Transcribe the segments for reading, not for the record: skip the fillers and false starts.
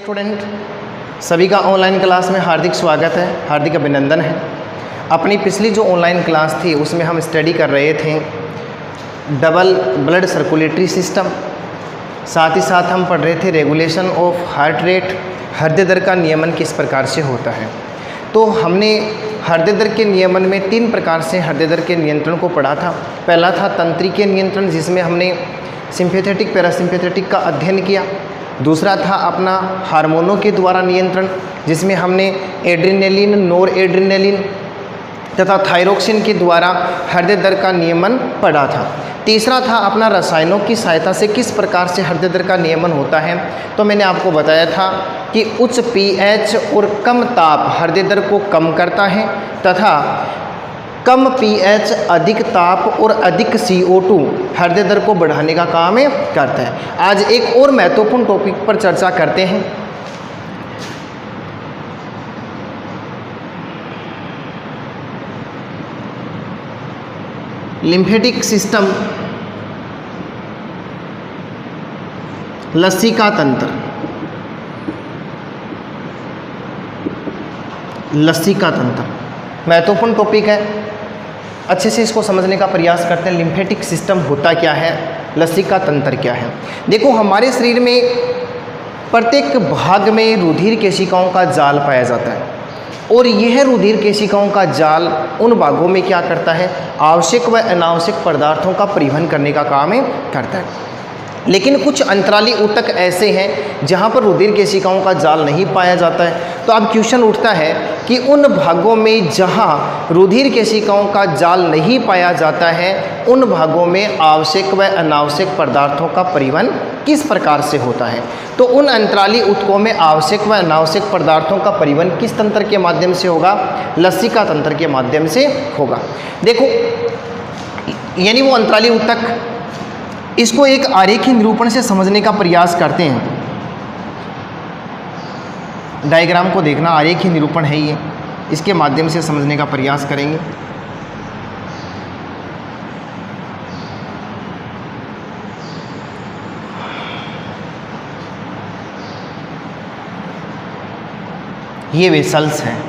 Student, सभी का online class में हार्दिक स्वागत है, हार्दिक अभिनंदन है। अपनी पिछली जो ऑनलाइन क्लास थी उसमें हम स्टडी कर रहे थे डबल ब्लड सर्कुलेटरी सिस्टम, साथ ही साथ हम पढ़ रहे थे रेगुलेशन ऑफ हार्ट रेट, हृदय दर का नियमन किस प्रकार से होता है। तो हमने हृदय दर के नियमन में 3 प्रकार से हृदय दर के नियंत्रण को पढ़ा था। पहला था तंत्रिकीय नियंत्रण, जिसमें हमने सिंपैथेटिक पैरासिम्पैथेटिक का अध्ययन किया। दूसरा था अपना हार्मोनों के द्वारा नियंत्रण, जिसमें हमने एड्रेनलिन, नोर एड्रेनलिन तथा थायरोक्सिन के द्वारा हृदय दर का नियमन पढ़ा था। तीसरा था अपना रसायनों की सहायता से किस प्रकार से हृदय दर का नियमन होता है। तो मैंने आपको बताया था कि उच्च पीएच और कम ताप हृदय दर को कम करता है तथा कम पीएच, अधिक ताप और अधिक CO2 हृदय दर को बढ़ाने का काम करता है। आज एक और महत्वपूर्ण टॉपिक पर चर्चा करते हैं। लिम्फेटिक सिस्टम, लसिका तंत्र। लसिका तंत्र महत्वपूर्ण टॉपिक है, अच्छे से इसको समझने का प्रयास करते हैं। लिम्फेटिक सिस्टम होता क्या है, लसिका तंत्र क्या है। देखो, हमारे शरीर में प्रत्येक भाग में रुधिर केशिकाओं का जाल पाया जाता है और यह रुधिर केशिकाओं का जाल उन भागों में क्या करता है, आवश्यक व अनावश्यक पदार्थों का परिवहन करने का काम करता है। लेकिन कुछ अंतराली ऊतक ऐसे हैं जहां पर रुधिर केशिकाओं का जाल नहीं पाया जाता है। तो अब क्वेश्चन उठता है कि उन भागों में जहां रुधिर केशिकाओं का जाल नहीं पाया जाता है, उन भागों में आवश्यक व अनावश्यक पदार्थों का परिवहन किस प्रकार से होता है। तो उन अंतराली ऊतकों में आवश्यक व अनावश्यक पदार्थों का परिवहन किस तंत्र के माध्यम से होगा, लसिका तंत्र के माध्यम से होगा। देखो, यानी वो अंतराली ऊतक, इसको एक आरेखीय निरूपण से समझने का प्रयास करते हैं। डायग्राम को देखना, आरेखीय निरूपण है ये, इसके माध्यम से समझने का प्रयास करेंगे। ये वेसल्स हैं,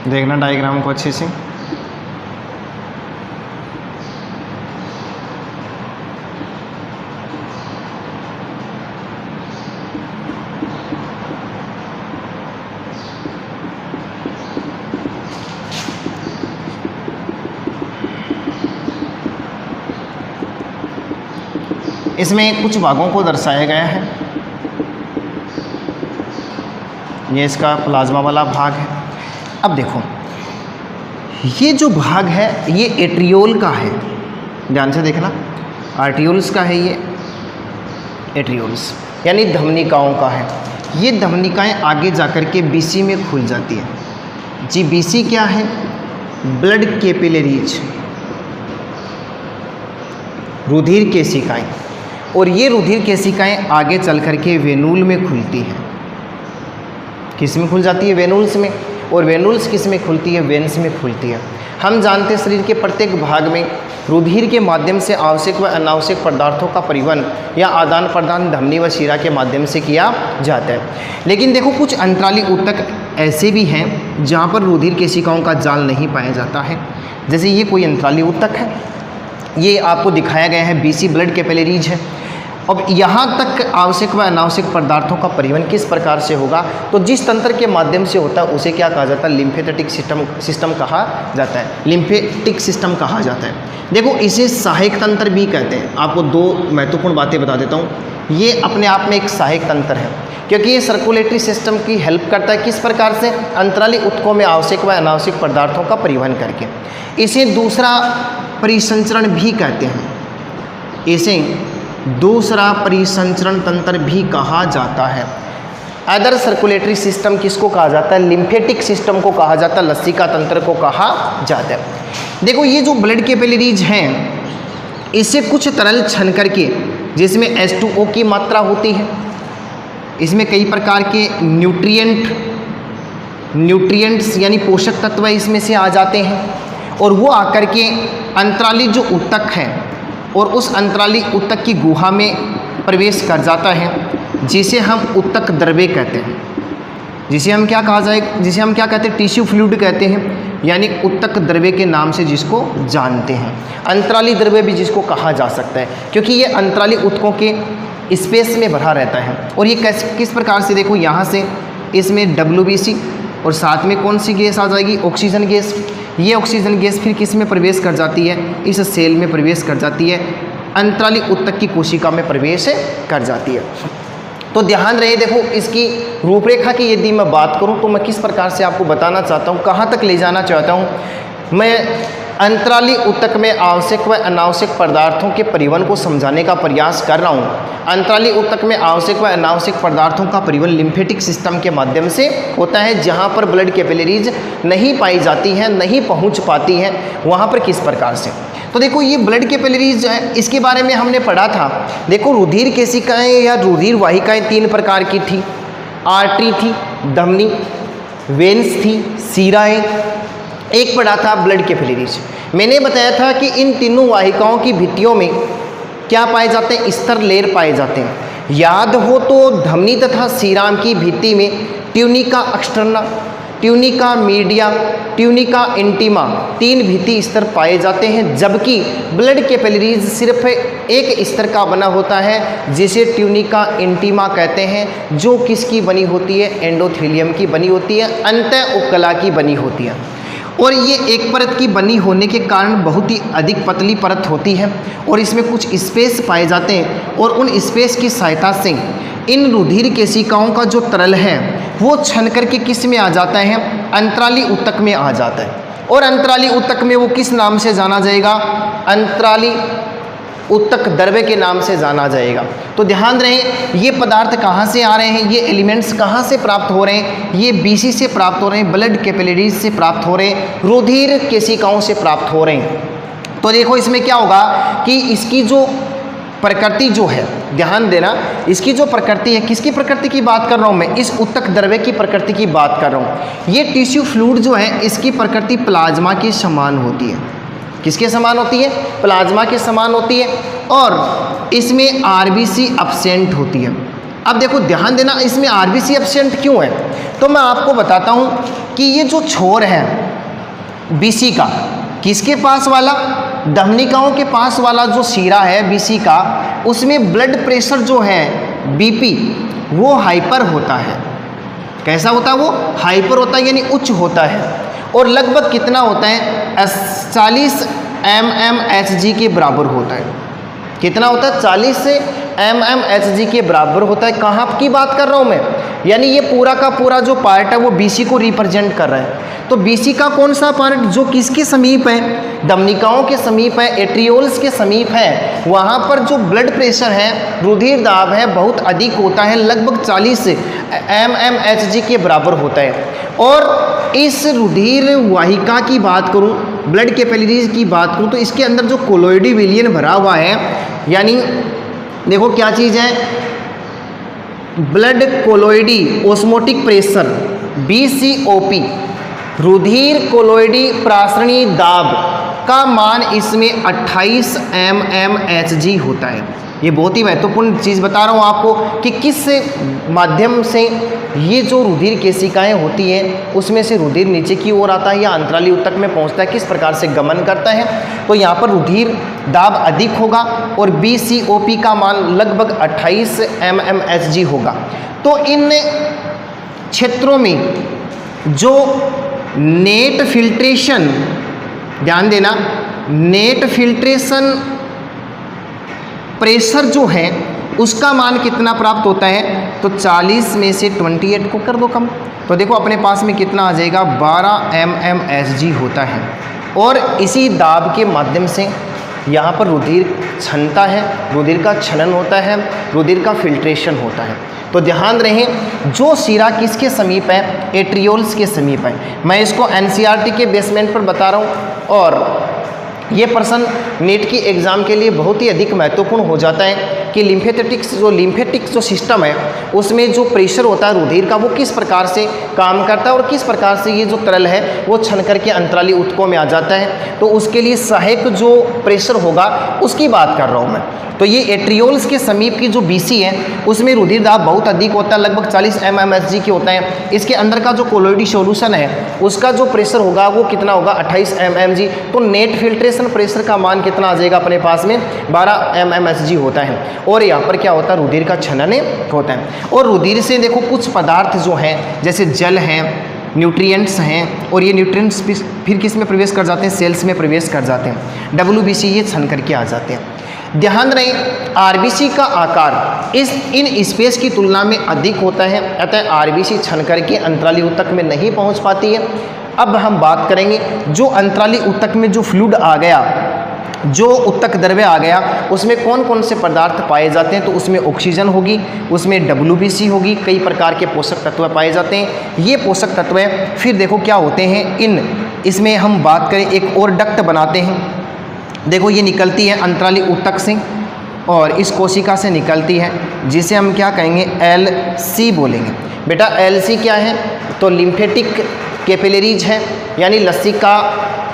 देखना डायग्राम को अच्छे से। इसमें कुछ भागों को दर्शाया गया है। ये इसका प्लाज्मा वाला भाग है। अब देखो, ये जो भाग है ये एट्रियोल का है, ध्यान से देखना। आर्टियोल्स का है ये, एट्रियोल्स यानी धमनिकाओं का है। ये धमनिकाएं आगे जाकर के BC में खुल जाती है जी। BC क्या है, ब्लड कैपिलरीज, रुधिर केशिकाएं। और ये रुधिर केशिकाएं आगे चल करके वेनूल में खुलती हैं। किस में खुल जाती है, वेनूल्स में। और वेनूल्स किस में खुलती है, वेन्स में खुलती है। हम जानते हैं शरीर के प्रत्येक भाग में रुधिर के माध्यम से आवश्यक व अनावश्यक पदार्थों का परिवहन या आदान प्रदान धमनी व शिरा के माध्यम से किया जाता है। लेकिन देखो, कुछ अंतराली ऊतक ऐसे भी हैं जहाँ पर रुधिर केशिकाओं का जाल नहीं पाया जाता है। जैसे ये कोई अंतराली ऊतक है, ये आपको दिखाया गया है, BC ब्लड कैपिलरीज है। अब यहाँ तक आवश्यक व अनावश्यक पदार्थों का परिवहन किस प्रकार से होगा, तो जिस तंत्र के माध्यम से होता है उसे क्या कहा जाता है, लिम्फेटिक सिस्टम कहा जाता है। लिम्फेटिक सिस्टम कहा जाता है। देखो, इसे सहायक तंत्र भी कहते हैं। आपको 2 महत्वपूर्ण बातें बता देता हूँ। ये अपने आप में एक सहायक तंत्र है क्योंकि ये सर्कुलेटरी सिस्टम की हेल्प करता है। किस प्रकार से, अंतराली ऊतकों में आवश्यक व अनावश्यक पदार्थों का परिवहन करके। इसे दूसरा परिसंचरण भी कहते हैं। इसे दूसरा परिसंचरण तंत्र भी कहा जाता है। अदर सर्कुलेटरी सिस्टम किसको कहा जाता है, लिम्फेटिक सिस्टम को कहा जाता है, लसिका तंत्र को कहा जाता है। देखो, ये जो ब्लड कैपिलरीज हैं, इसे कुछ तरल छन करके जिसमें H2O की मात्रा होती है। इसमें कई प्रकार के न्यूट्रिएंट्स यानी पोषक तत्व इसमें से आ जाते हैं और वो आकर के अंतराली जो ऊतक है और उस अंतराली ऊतक की गुहा में प्रवेश कर जाता है, जिसे हम ऊतक द्रव्य कहते हैं, जिसे हम क्या कहते हैं, टिश्यू फ्लूइड कहते हैं, यानी ऊतक द्रव्य के नाम से जिसको जानते हैं। अंतराली द्रव्य भी जिसको कहा जा सकता है, क्योंकि ये अंतराली ऊतकों के स्पेस में भरा रहता है। और ये किस प्रकार से, देखो यहाँ से इसमें WBC और साथ में कौन सी गैस आ जाएगी, ऑक्सीजन गैस। ये ऑक्सीजन गैस फिर किस में प्रवेश कर जाती है, इस सेल में प्रवेश कर जाती है, अंतराली ऊतक की कोशिका में प्रवेश कर जाती है। तो ध्यान रहे, देखो इसकी रूपरेखा की यदि मैं बात करूं तो मैं किस प्रकार से आपको बताना चाहता हूं, कहां तक ले जाना चाहता हूं। मैं अंतराली ऊतक में आवश्यक व अनावश्यक पदार्थों के परिवहन को समझाने का प्रयास कर रहा हूं। अंतराली ऊतक में आवश्यक व अनावश्यक पदार्थों का परिवहन लिम्फेटिक सिस्टम के माध्यम से होता है, जहां पर ब्लड कैपिलरीज नहीं पाई जाती हैं, नहीं पहुंच पाती हैं, वहां पर किस प्रकार से। तो देखो ये ब्लड कैपिलरीज जो है, इसके बारे में हमने पढ़ा था। देखो रुधिर केशिकाएं या रुधिर वाहिकाएं 3 प्रकार की थी, आर्टरी थी, धमनी, वेन्स थी, सीराएं, एक पढ़ा था ब्लड कैपिलरीज। मैंने बताया था कि इन तीनों वाहिकाओं की भित्तियों में क्या पाए जाते हैं, स्तर लेयर पाए जाते हैं। याद हो तो धमनी तथा सीराम की भित्ति में tunica externa, tunica media, tunica intima 3 भित्ति स्तर पाए जाते हैं, जबकि ब्लड कैपिलरीज सिर्फ एक स्तर का बना होता है, जिसे ट्यूनिका इंटीमा कहते हैं, जो किसकी बनी होती है, एंडोथेलियम की बनी होती है, अंतः उपकला की बनी होती है। और ये एक परत की बनी होने के कारण बहुत ही अधिक पतली परत होती है और इसमें कुछ स्पेस पाए जाते हैं, और उन स्पेस की सहायता से इन रुधिर केशिकाओं का जो तरल है वो छन करके किस में आ जाता है, अंतराली ऊतक में आ जाता है। और अंतराली ऊतक में वो किस नाम से जाना जाएगा, अंतराली ऊतक द्रव्य के नाम से जाना जाएगा। तो ध्यान रहे, ये पदार्थ कहाँ से आ रहे हैं, ये एलिमेंट्स कहाँ से प्राप्त हो रहे हैं, ये BC से प्राप्त हो रहे हैं, ब्लड कैपिलरीज से प्राप्त हो रहे हैं, रुधिर केशिकाओं से प्राप्त हो रहे हैं। तो देखो इसमें क्या होगा कि इसकी जो प्रकृति जो है, ध्यान देना, इसकी जो प्रकृति है, किसकी प्रकृति की बात कर रहा हूँ मैं, इस ऊतक द्रव्य की प्रकृति की बात कर रहा हूँ। ये टिश्यू फ्लूइड जो है इसकी प्रकृति प्लाज्मा के समान होती है। किसके समान होती है, प्लाज्मा के समान होती है, और इसमें RBC एब्सेंट होती है। अब देखो ध्यान देना, इसमें RBC एब्सेंट क्यों है, तो मैं आपको बताता हूँ कि ये जो छोर है BC का, किसके पास वाला, धमनिकाओं के पास वाला जो सीरा है BC का, उसमें ब्लड प्रेशर जो है BP वो हाइपर होता है। कैसा होता है, वो हाइपर होता है, यानी उच्च होता है, और लगभग कितना होता है, 40 mmHg के बराबर होता है। कितना होता है, 40 से mmHg के बराबर होता है। कहाँ की बात कर रहा हूँ मैं, यानी ये पूरा का पूरा जो पार्ट है वो BC को रिप्रेजेंट कर रहा है। तो BC का कौन सा पार्ट जो किसके समीप है, धमनिकाओं के समीप है, एट्रियोल्स के समीप है, वहाँ पर जो ब्लड प्रेशर है, रुधिर दाब है, बहुत अधिक होता है, लगभग 40 mmHg के बराबर होता है। और इस रुधिर वाहिका की बात करूं, ब्लड कैपिलरीज की बात करूं, तो इसके अंदर जो कोलोइडी विलियन भरा हुआ है, यानी देखो क्या चीज़ है, ब्लड कोलोइडी ओस्मोटिक प्रेशर BCOP, रुधिर कोलोइडी प्रासरणी दाब का मान इसमें 28 mmHg होता है। ये बहुत ही महत्वपूर्ण चीज़ बता रहा हूँ आपको कि किस माध्यम से ये जो रुधिर केशिकाएं होती हैं उसमें से रुधिर नीचे की ओर आता है या अंतराली ऊतक में पहुँचता है, किस प्रकार से गमन करता है। तो यहाँ पर रुधिर दाब अधिक होगा और BCOP का मान लगभग 28 mmHg होगा। तो इन क्षेत्रों में जो नेट फिल्ट्रेशन, ध्यान देना, नेट फिल्ट्रेशन प्रेशर जो है उसका मान कितना प्राप्त होता है, तो 40 में से 28 को कर दो कम, तो देखो अपने पास में कितना आ जाएगा, 12 mmHg होता है। और इसी दाब के माध्यम से यहाँ पर रुधिर छनता है, रुधिर का छनन होता है, रुधिर का फिल्ट्रेशन होता है। तो ध्यान रहे, जो सीरा किसके समीप है, एट्रियोल्स के समीप है। मैं इसको NCERT के बेसमेंट पर बता रहा हूँ, और ये प्रश्न नीट की एग्ज़ाम के लिए बहुत ही अधिक महत्वपूर्ण हो जाता है। कि लिम्फेटिक जो सिस्टम है उसमें जो प्रेशर होता है रुधिर का वो किस प्रकार से काम करता है और किस प्रकार से ये जो तरल है वो छन करके अंतराली ऊतकों में आ जाता है। तो उसके लिए सहायक जो प्रेशर होगा उसकी बात कर रहा हूँ मैं। तो ये एट्रियोल्स के समीप की जो बीसी है उसमें रुधिर दाब बहुत अधिक होता है, लगभग 40 mmHg की होता है। इसके अंदर का जो कोलोइडी सॉल्यूशन है उसका जो प्रेशर होगा वो कितना होगा 28 mmHg। तो नेट फिल्ट्रेशन प्रेशर का मान कितना आ जाएगा अपने पास में 12 mmHg होता है। और यहाँ पर क्या होता है रुधिर का छनन होता है। और रुधिर से देखो कुछ पदार्थ जो हैं जैसे जल हैं, न्यूट्रिएंट्स हैं, और ये न्यूट्रिएंट्स फिर किस में प्रवेश कर जाते हैं, सेल्स में प्रवेश कर जाते हैं, WBC ये छन करके आ जाते हैं। ध्यान रहे आरबीसी का आकार इन स्पेस की तुलना में अधिक होता है, अतः आरबीसी छन करके अंतराली ऊतक में नहीं पहुंच पाती है। अब हम बात करेंगे जो अंतराली ऊतक में जो फ्लूइड आ गया, जो ऊतक द्रव्य आ गया, उसमें कौन कौन से पदार्थ पाए जाते हैं। तो उसमें ऑक्सीजन होगी, उसमें WBC होगी, कई प्रकार के पोषक तत्व पाए जाते हैं। ये पोषक तत्व फिर देखो क्या होते हैं इसमें हम बात करें एक और डक्ट बनाते हैं। देखो ये निकलती है अंतराली ऊतक से और इस कोशिका से निकलती है जिसे हम क्या कहेंगे LC बोलेंगे। बेटा LC क्या है, तो लिम्फेटिक कैपिलरीज है, यानी लसिका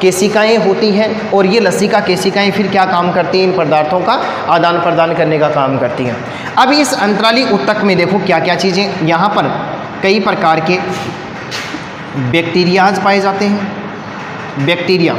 केशिकाएँ होती हैं। और ये लसिका केशिकाएँ फिर क्या काम करती हैं, इन पदार्थों का आदान प्रदान करने का काम करती हैं। अब इस अंतराली ऊतक में देखो क्या क्या चीज़ें, यहाँ पर कई प्रकार के बैक्टीरियाज पाए जाते हैं, बैक्टीरिया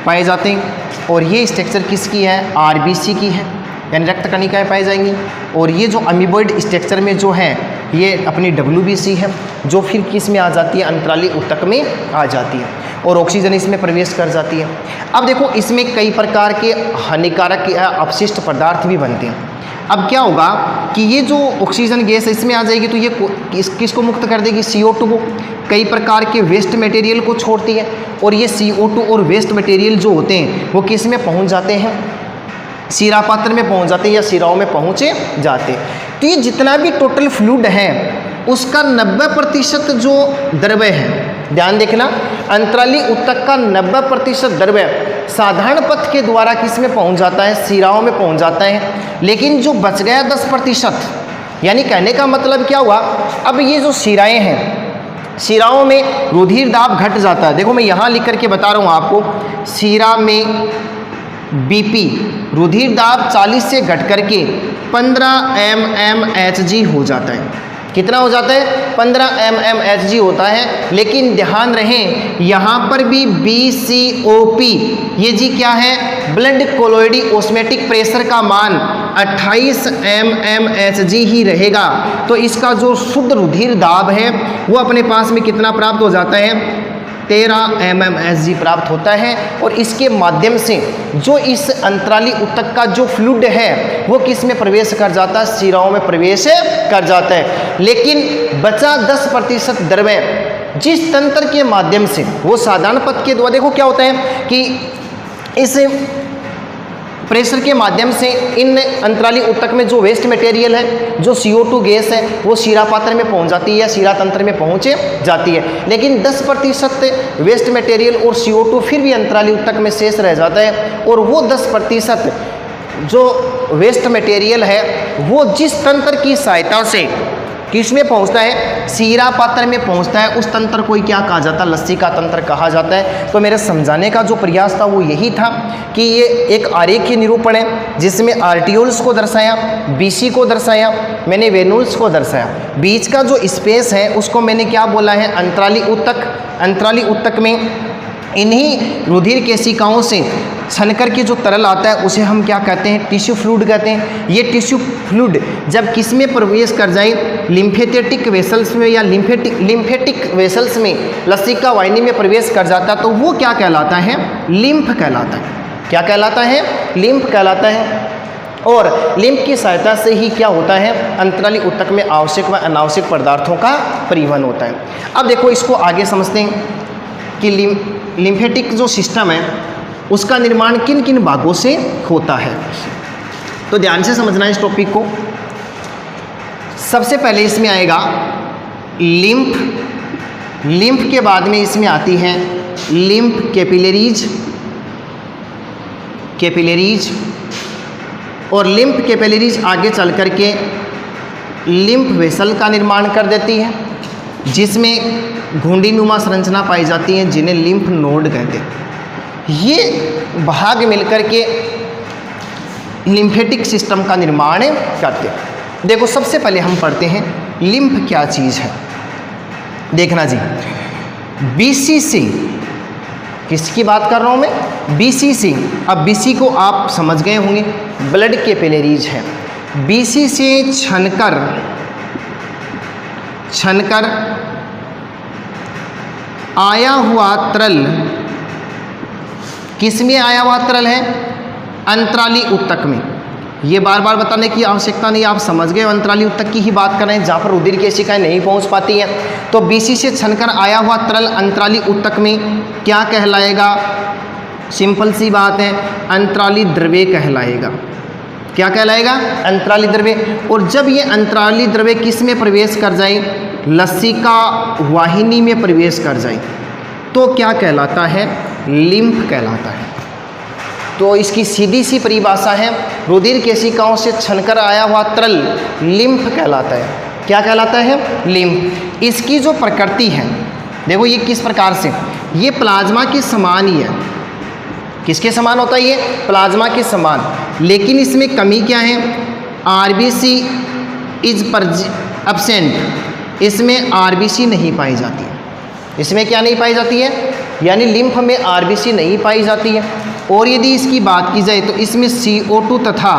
पाए जाते हैं। और ये स्ट्रक्चर किसकी है, आरबीसी की है, यानी रक्त कणिकाएँ पाई जाएंगी। और ये जो अमीबॉइड स्ट्रक्चर में जो है ये अपनी WBC है, जो फिर किस में आ जाती है, अंतराली ऊतक में आ जाती है। और ऑक्सीजन इसमें प्रवेश कर जाती है। अब देखो इसमें कई प्रकार के हानिकारक अपशिष्ट पदार्थ भी बनते हैं। अब क्या होगा कि ये जो ऑक्सीजन गैस इसमें आ जाएगी तो ये किसको मुक्त कर देगी, CO2 को। कई प्रकार के वेस्ट मटेरियल को छोड़ती है। और ये CO2 और वेस्ट मटेरियल जो होते हैं वो किस में पहुंच जाते हैं, शिरा पात्र में पहुंच जाते हैं या शिराओं में पहुंचे जाते हैं। तो ये जितना भी टोटल फ्लूइड है उसका 90% जो द्रव्य है, ध्यान देखना, अंतराली ऊतक का 90% द्रव्य साधारण पथ के द्वारा किस में पहुंच जाता है, शिराओं में पहुंच जाता है। लेकिन जो बच गया 10%, यानी कहने का मतलब क्या हुआ, अब ये जो शिराएं हैं, शिराओं में रुधिर दाब घट जाता है। देखो मैं यहाँ लिख करके बता रहा हूँ आपको, शिरा में BP रुधिर दाब 40 से घट करके 15 mmHg हो जाता है। कितना हो जाता है, 15 mmHg होता है। लेकिन ध्यान रहे यहाँ पर भी BCOP, ये जी क्या है, ब्लड कोलोइडी ऑस्मेटिक प्रेशर का मान 28 mmHg ही रहेगा। तो इसका जो शुद्ध रुधिर दाब है वो अपने पास में कितना प्राप्त हो जाता है, 13 mmHg प्राप्त होता है। और इसके माध्यम से जो इस अंतराली ऊतक का जो फ्लूइड है वो किस में प्रवेश कर जाता है, शिराओं में प्रवेश कर जाता है। लेकिन बचा 10% द्रव्य जिस तंत्र के माध्यम से, वो साधारण पथ के द्वारा, देखो क्या होता है कि इस प्रेशर के माध्यम से इन अंतराली ऊतक में जो वेस्ट मटेरियल है, जो CO2 गैस है, वो शिरा पात्र में पहुंच जाती है या शिरा तंत्र में पहुंचे जाती है। लेकिन 10% वेस्ट मटेरियल और CO2 फिर भी अंतराली ऊतक में शेष रह जाता है। और वो 10% जो वेस्ट मटेरियल है वो जिस तंत्र की सहायता से किस में पहुंचता है, शिरा पात्र में पहुंचता है, उस तंत्र को क्या कहा जाता है, लसिका तंत्र कहा जाता है। तो मेरे समझाने का जो प्रयास था वो यही था कि ये एक आरेखीय निरूपण है जिसमें आर्टियोल्स को दर्शाया, BC को दर्शाया, मैंने वेनुल्स को दर्शाया। बीच का जो स्पेस है उसको मैंने क्या बोला है, अंतराली ऊतक। अंतराली ऊतक में इन्हीं रुधिर केशिकाओं से छनकर के जो तरल आता है उसे हम क्या कहते हैं, टिश्यू फ्लूइड कहते हैं। ये टिश्यू फ्लूइड जब किस में प्रवेश कर जाए, लिम्फेटिक वेसल्स में या लिम्फेटिक वेसल्स में, लसिका वाहिनी में प्रवेश कर जाता है तो वो क्या कहलाता है, लिम्फ कहलाता है। क्या कहलाता है, लिम्फ कहलाता है। और लिम्फ की सहायता से ही क्या होता है, अंतराली ऊतक में आवश्यक व अनावश्यक पदार्थों का परिवहन होता है। अब देखो इसको आगे समझते हैं कि लिम्फेटिक जो सिस्टम है उसका निर्माण किन किन भागों से होता है। तो ध्यान से समझना इस टॉपिक को। सबसे पहले इसमें आएगा लिम्फ। लिम्फ के बाद में इसमें आती है लिम्फ कैपिलरीज और लिम्फ कैपिलरीज आगे चल कर के लिम्फ वेसल का निर्माण कर देती है, जिसमें घुंडीनुमा संरचना पाई जाती है जिन्हें लिम्फ नोड कहते हैं। ये भाग मिलकर के लिम्फेटिक सिस्टम का निर्माण करते हैं। देखो सबसे पहले हम पढ़ते हैं लिम्फ क्या चीज़ है। देखना जी, बीसीसी, किसकी बात कर रहा हूँ मैं? बीसीसी। अब बीसी को आप समझ गए होंगे, ब्लड कैपिलरीज है। बीसी से छनकर आया हुआ तरल, किस में आया हुआ तरल है? अंतराली ऊतक में। ये बार बार बताने की आवश्यकता नहीं, आप समझ गए। अंतराली ऊतक की ही बात कर रहे हैं, जहाँ पर रुधिर केशिकाएं नहीं पहुँच पाती हैं। तो बीसी से छनकर आया हुआ तरल अंतराली ऊतक में क्या कहलाएगा? सिंपल सी बात है, अंतराली द्रव्य कहलाएगा। क्या कहलाएगा? अंतराली द्रव्य। और जब ये अंतराली द्रव्य किस में प्रवेश कर जाए? लसिका वाहिनी में प्रवेश कर जाए तो क्या कहलाता है? लिम्फ कहलाता है। तो इसकी सीधी सी परिभाषा है, रुधिर केशिकाओं से छनकर आया हुआ तरल लिम्फ कहलाता है। क्या कहलाता है? लिम्फ। इसकी जो प्रकृति है, देखो ये किस प्रकार से, ये प्लाज्मा के समान ही है। किसके समान होता है? ये प्लाज्मा के समान। लेकिन इसमें कमी क्या है? RBC is absent. इसमें आरबीसी नहीं पाई जाती है। इसमें क्या नहीं पाई जाती है? यानी लिम्फ में आरबीसी नहीं पाई जाती है। और यदि इसकी बात की जाए तो इसमें CO2 तथा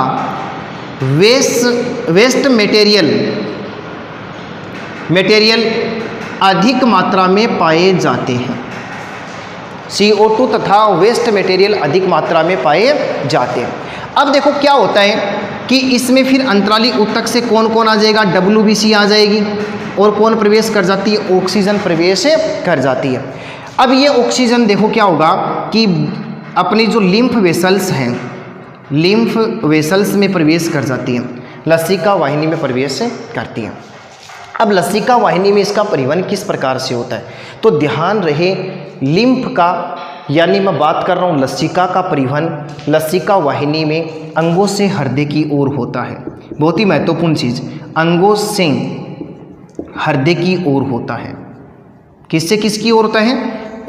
वेस्ट मटेरियल अधिक मात्रा में पाए जाते हैं। CO2 तथा वेस्ट मटेरियल अधिक मात्रा में पाए जाते हैं। अब देखो क्या होता है कि इसमें फिर अंतराली ऊतक से कौन कौन आ जाएगा? WBC आ जाएगी। और कौन प्रवेश कर जाती है? ऑक्सीजन प्रवेश कर जाती है। अब ये ऑक्सीजन देखो क्या होगा कि अपनी जो लिम्फ वेसल्स हैं, लिम्फ वेसल्स में प्रवेश कर जाती हैं, लसिका वाहिनी में प्रवेश करती हैं। अब लसिका वाहिनी में इसका परिवहन किस प्रकार से होता है? तो ध्यान रहे, लिम्फ का, यानी मैं बात कर रहा हूँ लसिका का परिवहन लसिका वाहिनी में अंगों से हृदय की ओर होता है। बहुत ही महत्वपूर्ण चीज़, अंगों से हृदय की ओर होता है। किससे किसकी ओर होता है?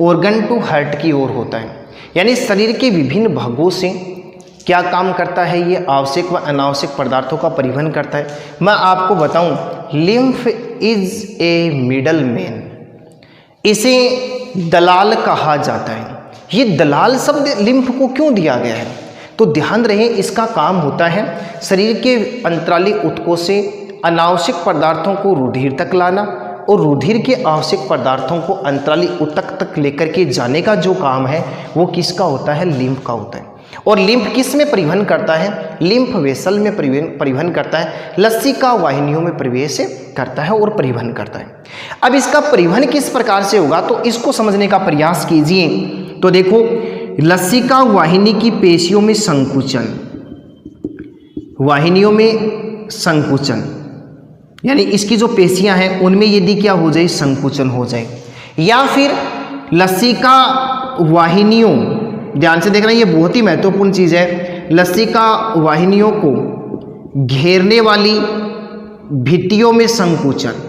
ऑर्गन टू हार्ट की ओर होता है। यानी शरीर के विभिन्न भागों से क्या काम करता है? ये आवश्यक व अनावश्यक पदार्थों का परिवहन करता है। मैं आपको बताऊं, lymph is a middle man. इसे दलाल कहा जाता है। ये दलाल शब्द लिम्फ को क्यों दिया गया है? तो ध्यान रहे, इसका काम होता है शरीर के अंतराली ऊतकों से अनावश्यक पदार्थों को रुधिर तक लाना और रुधिर के आवश्यक पदार्थों को अंतराली ऊतक तक लेकर के जाने का जो काम है वो किसका होता है? लिम्फ का होता है। और लिम्फ किस में परिवहन करता है? लिम्फ वेसल में परिवहन करता है, लसिका वाहिनियों में प्रवेश करता है और परिवहन करता है। अब इसका परिवहन किस प्रकार से होगा तो इसको समझने का प्रयास कीजिए। तो देखो, लसिका वाहिनी की पेशियों में संकुचन, वाहिनियों में संकुचन, यानी इसकी जो पेशियां हैं उनमें यदि क्या हो जाए? संकुचन हो जाए। या फिर लसिका वाहिनियों, ध्यान से देखना, ये बहुत ही महत्वपूर्ण चीज़ है, लसिका वाहिनियों को घेरने वाली भित्तियों में संकुचन।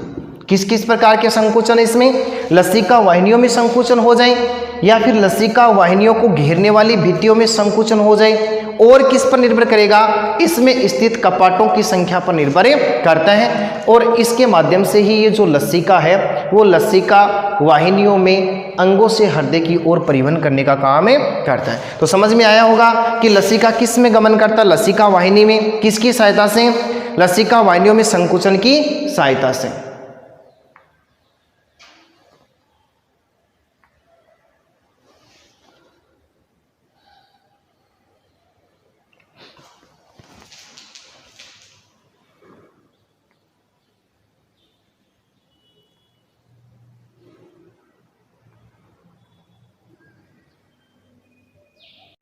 किस किस प्रकार के संकुचन? इसमें लसिका वाहिनियों में संकुचन हो जाए या फिर लसिका वाहिनियों को घेरने वाली भित्तियों में संकुचन हो जाए। और किस पर निर्भर करेगा? इसमें स्थित कपाटों की संख्या पर निर्भर करता है। और इसके माध्यम से ही ये जो लसिका है वो लसिका वाहिनियों में अंगों से हृदय की ओर परिवहन करने का काम करता है। तो समझ में आया होगा कि लसिका किस में गमन करता है? लसिका वाहिनी में। किसकी सहायता से? लसिका वाहिनियों में संकुचन की सहायता से।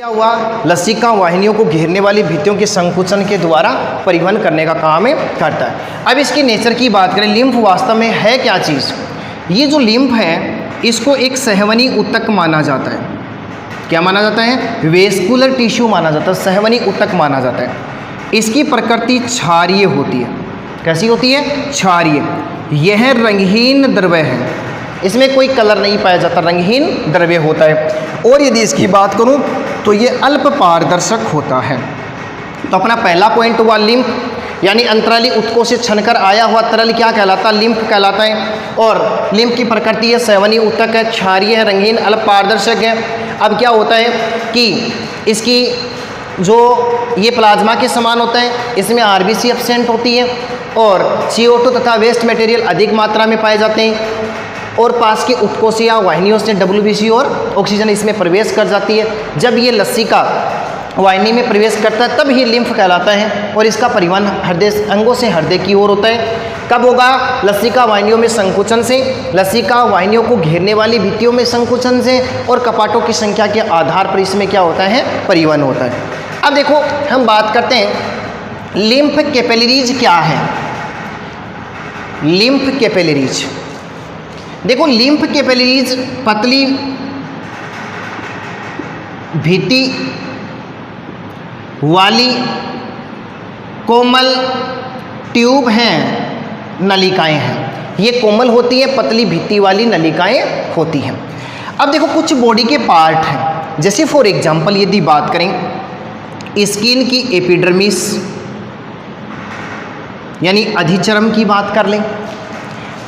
क्या हुआ? लसिका वाहिनियों को घेरने वाली भित्तियों के संकुचन के द्वारा परिवहन करने का काम करता है। अब इसकी नेचर की बात करें, लिम्फ वास्तव में है क्या चीज़? ये जो लिम्फ है इसको एक सहवनी ऊतक माना जाता है। क्या माना जाता है? वेस्कुलर टिश्यू माना जाता है, सहवनी ऊतक माना जाता है। इसकी प्रकृति क्षारीय होती है। कैसी होती है? क्षारीय। यह रंगहीन द्रव्य है, इसमें कोई कलर नहीं पाया जाता, रंगहीन द्रव्य होता है। और यदि इसकी बात करूं तो ये अल्प पारदर्शक होता है। तो अपना पहला पॉइंट हुआ लिम्फ, यानी अंतराली उत्कों से छनकर आया हुआ तरल क्या कहलाता है? लिम्फ कहलाता है। और लिम्फ की प्रकृति है सेवनीय ऊतक है, क्षारीय है, रंगीन, अल्प पारदर्शक है। अब क्या होता है कि इसकी जो ये प्लाज्मा के समान होता है, इसमें आरबीसी एब्सेंट होती है और CO2 तथा वेस्ट मटेरियल अधिक मात्रा में पाए जाते हैं। और पास के उत्कों से या वाहिनियों से WBC और ऑक्सीजन इसमें प्रवेश कर जाती है। जब ये लसिका वाहिनी में प्रवेश करता है तब ये लिम्फ कहलाता है। और इसका परिवहन हृदय अंगों से हृदय की ओर होता है। कब होगा? लसिका वाहिनियों में संकुचन से, लसिका वाहिनियों को घेरने वाली भित्तियों में संकुचन से, और कपाटों की संख्या के आधार पर इसमें क्या होता है? परिवहन होता है। अब देखो हम बात करते हैं लिम्फ कैपिलरीज क्या है। लिम्फ कैपिलरीज, देखो लिम्फ कैपिलरीज पतली भित्ति वाली कोमल ट्यूब हैं, नलिकाएं हैं। ये कोमल होती है, पतली भित्ति वाली नलिकाएं होती हैं। अब देखो कुछ बॉडी के पार्ट हैं, जैसे फॉर एग्जांपल यदि बात करें स्किन की एपिडर्मिस यानी अधिचर्म की बात कर लें।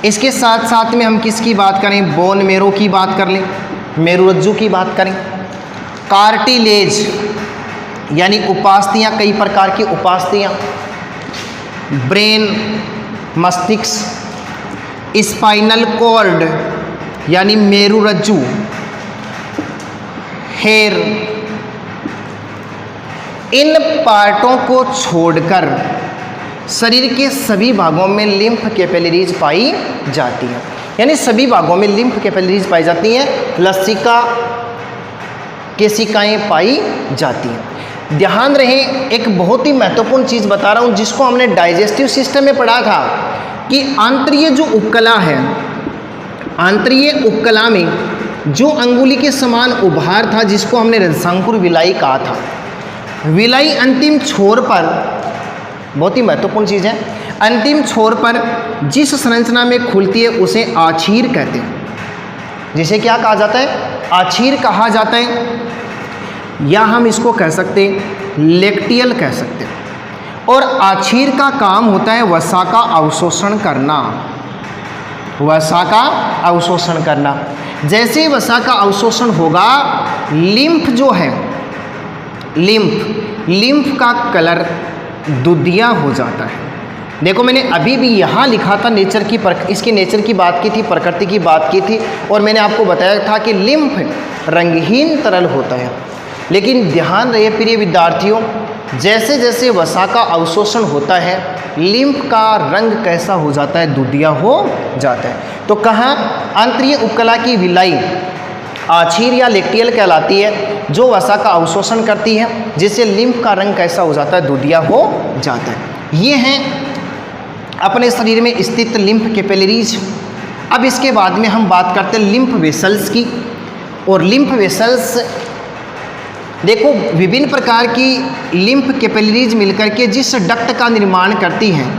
इसके साथ साथ में हम किसकी बात करें? बोन मेरो की बात कर लें, मेरुरज्जु की बात करें। कार्टिलेज यानी उपास्थियाँ, कई प्रकार की उपास्थियाँ, ब्रेन मस्तिष्क, स्पाइनल कॉर्ड यानी मेरुरज्जु, हेयर, इन पार्टों को छोड़कर शरीर के सभी भागों में लिम्फ कैपिलरीज पाई जाती है। यानी सभी भागों में लिम्फ कैपिलरीज पाई जाती हैं, लसिका केशिकाएं पाई जाती हैं। ध्यान रहे, एक बहुत ही महत्वपूर्ण चीज़ बता रहा हूँ जिसको हमने डाइजेस्टिव सिस्टम में पढ़ा था कि आंतरीय जो उपकला है, आंतरीय उपकला में जो अंगुली के समान उभार था जिसको हमने रसांकुर विलाई कहा था। विलाई अंतिम छोर पर, बहुत ही महत्वपूर्ण चीज़ है, अंतिम छोर पर जिस संरचना में खुलती है उसे आछीर कहते हैं। जिसे क्या कहा जाता है? आछीर कहा जाता है, या हम इसको कह सकते हैं लेक्टियल कह सकते हैं। और आछीर का काम होता है वसा का अवशोषण करना, वसा का अवशोषण करना। जैसे वसा का अवशोषण होगा, लिम्फ जो है, लिम्फ का कलर दूधिया हो जाता है। देखो मैंने अभी भी यहाँ लिखा था नेचर की इसकी नेचर की बात की थी, प्रकृति की बात की थी, और मैंने आपको बताया था कि लिम्फ रंगहीन तरल होता है। लेकिन ध्यान रहे प्रिय विद्यार्थियों, जैसे जैसे वसा का अवशोषण होता है लिम्फ का रंग कैसा हो जाता है? दूधिया हो जाता है। तो कहाँ? आंतरीय उपकला की विलाई आछीर या लेक्टियल कहलाती है, जो वसा का अवशोषण करती है, जिससे लिम्फ का रंग कैसा हो जाता है? दूधिया हो जाता है। ये हैं अपने शरीर में स्थित लिम्फ कैपिलरीज। अब इसके बाद में हम बात करते हैं लिम्फ वेसल्स की। और लिम्फ वेसल्स, देखो विभिन्न प्रकार की लिम्फ कैपिलरीज मिलकर के जिस डक्ट का निर्माण करती हैं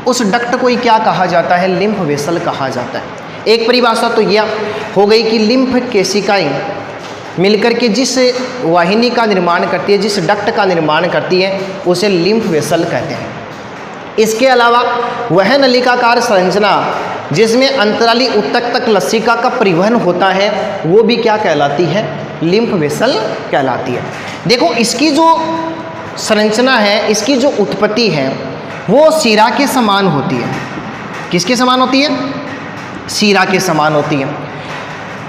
उस डक्ट को ही क्या कहा जाता है? लिम्फ वेसल कहा जाता है। एक परिभाषा तो यह हो गई कि लिम्फ केशिकाएं मिलकर के जिस वाहिनी का निर्माण करती है, जिस डक्ट का निर्माण करती है, उसे लिम्फ वेसल कहते हैं। इसके अलावा वह नलिकाकार संरचना जिसमें अंतराली ऊतक तक लसिका का परिवहन होता है, वो भी क्या कहलाती है? लिम्फ वेसल कहलाती है। देखो इसकी जो संरचना है, इसकी जो उत्पत्ति है, वो शीरा के समान होती है। किसके समान होती है? शीरा के समान होती है।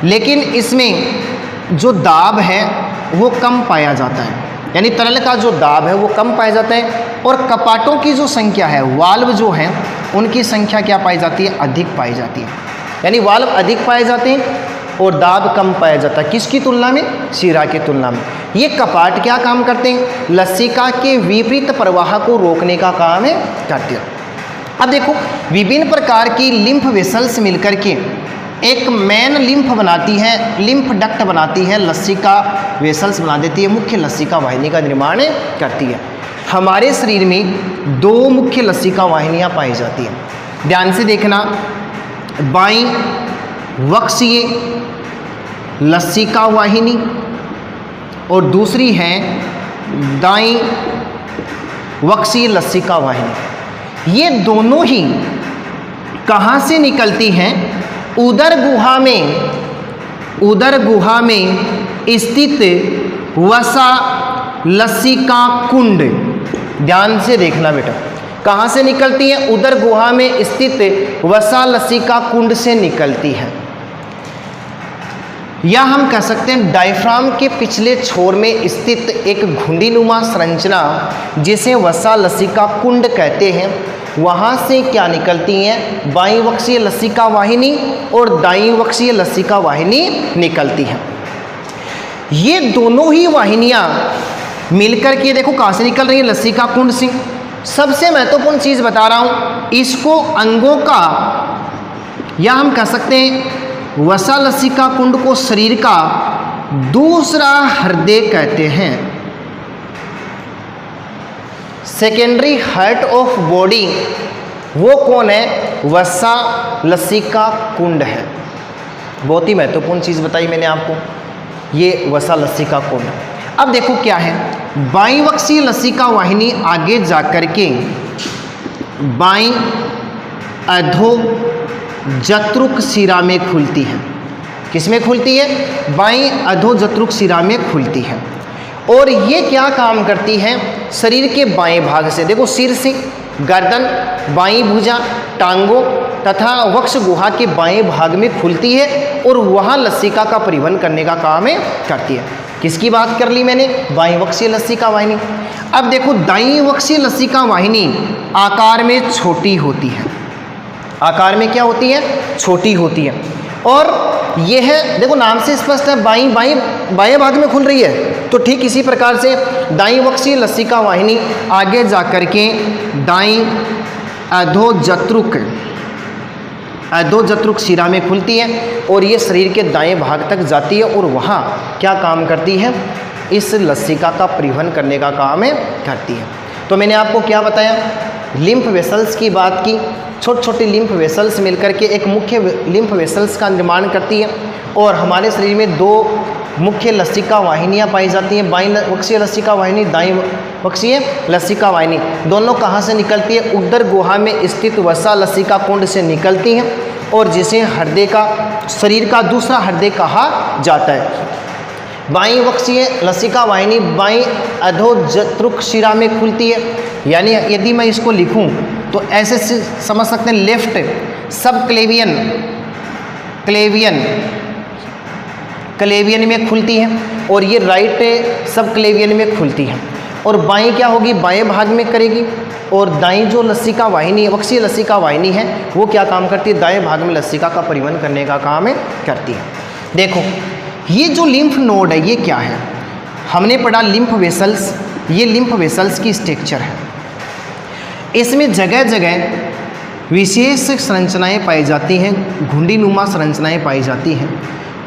लेकिन इसमें जो दाब है वो कम पाया जाता है, यानी तरल का जो दाब है वो कम पाया जाता है। और कपाटों की जो संख्या है, वाल्व जो हैं, उनकी संख्या क्या पाई जाती है? अधिक पाई जाती है। यानी वाल्व अधिक पाए जाते हैं और दाब कम पाया जाता है। किसकी तुलना में? शीरा की तुलना में। ये कपाट क्या काम करते हैं? लसिका के विपरीत प्रवाह को रोकने का काम करते हैं। अब देखो विभिन्न प्रकार की लिम्फ वेसल्स मिलकर के एक मेन लिम्फ बनाती है, लिम्फ डक्ट बनाती है, लसिका वेसल्स बना देती है, मुख्य लसिका वाहिनी का निर्माण करती है। हमारे शरीर में दो मुख्य लसिका वाहिनियां पाई जाती हैं। ध्यान से देखना, बाईं वक्षीय लसिका वाहिनी और दूसरी है दाईं वक्षीय लसिका वाहिनी। ये दोनों ही कहाँ से निकलती हैं? उदर गुहा में स्थित वसा लसिका कुंड। ध्यान से देखना बेटा, कहाँ से निकलती है? उदर गुहा में स्थित वसा लसिका कुंड से निकलती है, या हम कह सकते हैं डायफ्राम के पिछले छोर में स्थित एक घुंडीनुमा संरचना जिसे वसा लसिका कुंड कहते हैं, वहाँ से क्या निकलती हैं? बाईं वक्षीय लसिका वाहिनी और दाईं वक्षीय लसिका वाहिनी निकलती हैं। ये दोनों ही वाहिनियाँ मिलकर के देखो कहाँ से निकल रही है? लसिका कुंड से। सबसे महत्वपूर्ण चीज़ बता रहा हूँ, इसको अंगों का, या हम कह सकते हैं वसा लसिका कुंड को शरीर का दूसरा हृदय कहते हैं। सेकेंडरी हार्ट ऑफ बॉडी वो कौन है? वसा लसिका कुंड है। बहुत ही महत्वपूर्ण चीज़ बताई मैंने आपको, ये वसा लसिका कुंड। अब देखो क्या है, बाईं वक्षीय लसिका वाहिनी आगे जाकर के बाईं अधोजत्रुक शिरा में खुलती है। किसमें खुलती है? बाईं अधोजत्रुक शिरा में खुलती है। और ये क्या काम करती है? शरीर के बाएं भाग से, देखो सिर से गर्दन, बाईं भुजा, टांगों तथा वक्ष गुहा के बाएं भाग में खुलती है और वहाँ लसिका का परिवहन करने का काम करती है। किसकी बात कर ली मैंने? बाईं वक्षीय लसिका वाहिनी। अब देखो दाईं वक्षीय लसिका वाहिनी आकार में छोटी होती है। आकार में क्या होती है? छोटी होती है। और यह देखो नाम से स्पष्ट है, बाएं भाग में खुल रही है। तो ठीक इसी प्रकार से दाईं वक्षीय लसिका वाहिनी आगे जाकर के दाईं अधोजत्रुक शिरा में खुलती है और ये शरीर के दाएं भाग तक जाती है और वहाँ क्या काम करती है? इस लसिका का परिवहन करने का काम करती है। तो मैंने आपको क्या बताया? लिम्फ वेसल्स की बात की। छोटे छोटे लिम्फ वेसल्स मिलकर के एक मुख्य लिम्फ वेसल्स का निर्माण करती है और हमारे शरीर में दो मुख्य लसिका वाहिनियाँ पाई जाती हैं, बाईं वक्षीय लसिका वाहिनी, दाईं वक्षीय लसिका वाहिनी। दोनों कहाँ से निकलती है? उदर गुहा में स्थित वसा लसिका कुंड से निकलती हैं और जिसे हृदय का, शरीर का दूसरा हृदय कहा जाता है। बाईं वक्षीय लसिका वाहिनी बाईं अधोजत्रुक शिरा में खुलती है, यानी यदि मैं इसको लिखूं तो ऐसे समझ सकते हैं, लेफ्ट सब क्लेवियन में खुलती है और ये राइट सब क्लेवियन में खुलती है। और बाईं क्या होगी? बाएं भाग में करेगी। और दाईं जो लसिका वाहिनी, वक्षीय लसिका वाहिनी है, वो क्या काम करती है? दाएं भाग में लसिका का परिवहन करने का काम करती है। देखो ये जो लिम्फ नोड है ये क्या है? हमने पढ़ा लिम्फ वेसल्स। ये लिम्फ वेसल्स की स्ट्रक्चर है। इसमें जगह जगह विशेष संरचनाएं पाई जाती हैं, घुंडीनुमा संरचनाएं पाई जाती हैं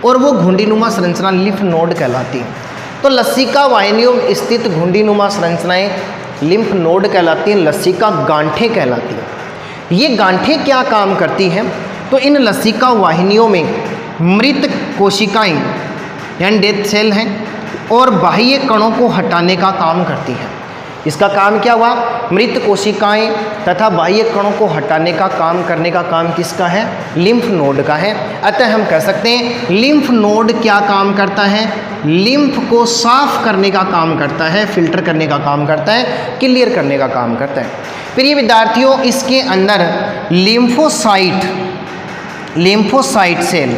और वो घुंडीनुमा संरचना लिम्फ नोड कहलाती है। तो लसिका वाहिनियों में स्थित घुंडीनुमा संरचनाएं लिम्फ नोड कहलाती हैं, लसिका गांठें कहलाती हैं। ये गांठें क्या काम करती हैं? तो इन लसिका वाहिनियों में मृत कोशिकाएं यानी डेथ सेल हैं और बाह्य कणों को हटाने का काम करती हैं। इसका काम क्या हुआ? मृत कोशिकाएं तथा बाह्य कणों को हटाने का काम करने का काम किसका है? लिम्फ नोड का है। अतः हम कह सकते हैं लिम्फ नोड क्या काम करता है? लिम्फ को साफ करने का काम करता है, फिल्टर करने का काम करता है, क्लियर करने का काम करता है। प्रिय विद्यार्थियों, इसके अंदर lymphocyte cell,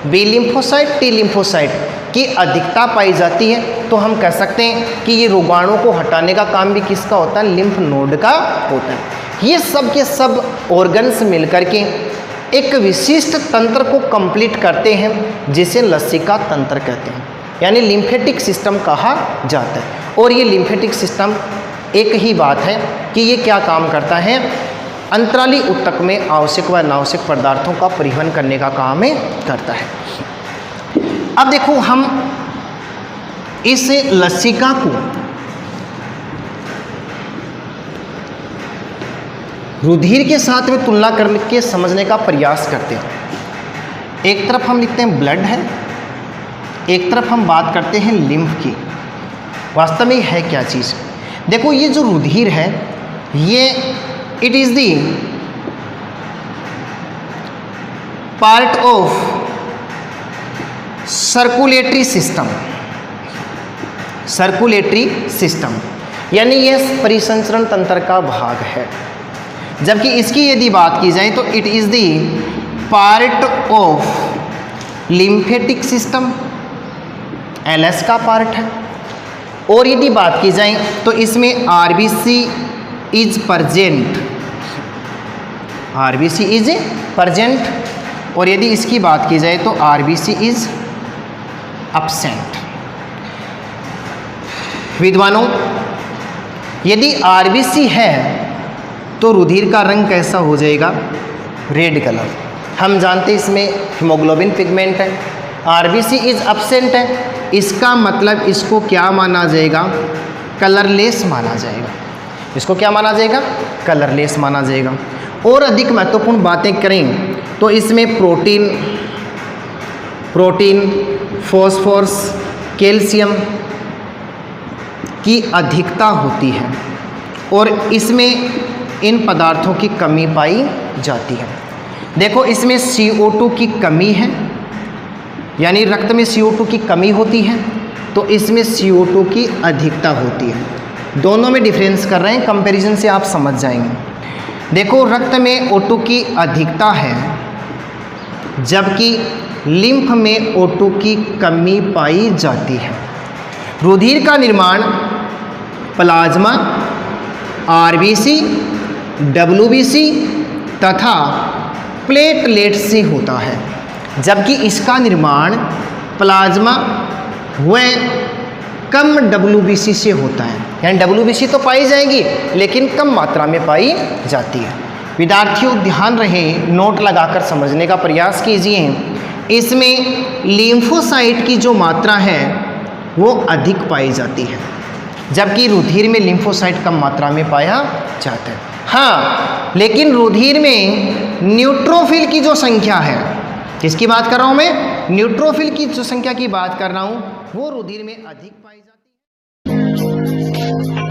B lymphocyte, T lymphocyte की अधिकता पाई जाती है। तो हम कह सकते हैं कि ये रोगाणु को हटाने का काम भी किसका होता है? लिम्फ नोड का होता है। ये सब के सब ऑर्गन्स मिलकर के एक विशिष्ट तंत्र को कंप्लीट करते हैं जिसे लसिका तंत्र कहते हैं, यानी लिम्फेटिक सिस्टम कहा जाता है। और ये लिम्फेटिक सिस्टम एक ही बात है कि ये क्या काम करता है? अंतराली ऊतक में आवश्यक व अनावश्यक पदार्थों का परिवहन करने का काम करता है। अब देखो हम इस लसिका को रुधिर के साथ में तुलना करके समझने का प्रयास करते हैं। एक तरफ हम लिखते हैं ब्लड है, एक तरफ हम बात करते हैं लिम्फ की। वास्तव में है क्या चीज़? देखो ये जो रुधिर है ये it is the part of circulatory system. Circulatory system यानी यह परिसंचरण तंत्र का भाग है। जबकि इसकी यदि बात की जाए तो it is the part of lymphatic system, LS का पार्ट है। और यदि बात की जाए तो इसमें RBC is present, RBC is present. और यदि इसकी बात की जाए तो आरबीसी इज एब्सेंट। विद्वानों, यदि आरबीसी है तो रुधिर का रंग कैसा हो जाएगा? Red colour. हम जानते हैं इसमें हीमोग्लोबिन पिगमेंट है। आरबीसी इज एब्सेंट है, इसका मतलब इसको क्या माना जाएगा? कलरलेस माना जाएगा। इसको क्या माना जाएगा? कलरलेस माना जाएगा। और अधिक महत्वपूर्ण बातें करें तो इसमें प्रोटीन, फॉस्फोरस, कैल्शियम की अधिकता होती है और इसमें इन पदार्थों की कमी पाई जाती है। देखो इसमें CO2 की कमी है, यानी रक्त में CO2 की कमी होती है, तो इसमें CO2 की अधिकता होती है। दोनों में डिफरेंस कर रहे हैं, कंपैरिजन से आप समझ जाएंगे। देखो रक्त में O2 की अधिकता है जबकि लिम्फ में O2 की कमी पाई जाती है। रुधिर का निर्माण प्लाज्मा, आरबीसी, डब्ल्यूबीसी तथा प्लेटलेट से होता है, जबकि इसका निर्माण प्लाज्मा व कम डब्ल्यूबीसी से होता है। यानी डब्ल्यूबीसी तो पाई जाएगी लेकिन कम मात्रा में पाई जाती है। विद्यार्थियों ध्यान रहे, नोट लगाकर समझने का प्रयास कीजिए। इसमें लिम्फोसाइट की जो मात्रा है वो अधिक पाई जाती है, जबकि रुधिर में लिम्फोसाइट कम मात्रा में पाया जाता है। हाँ, लेकिन रुधिर में न्यूट्रोफिल की जो संख्या है, किसकी बात कर रहा हूँ मैं? न्यूट्रोफिल की जो संख्या की बात कर रहा हूँ, वो रुधिर में अधिक पाई जाती है।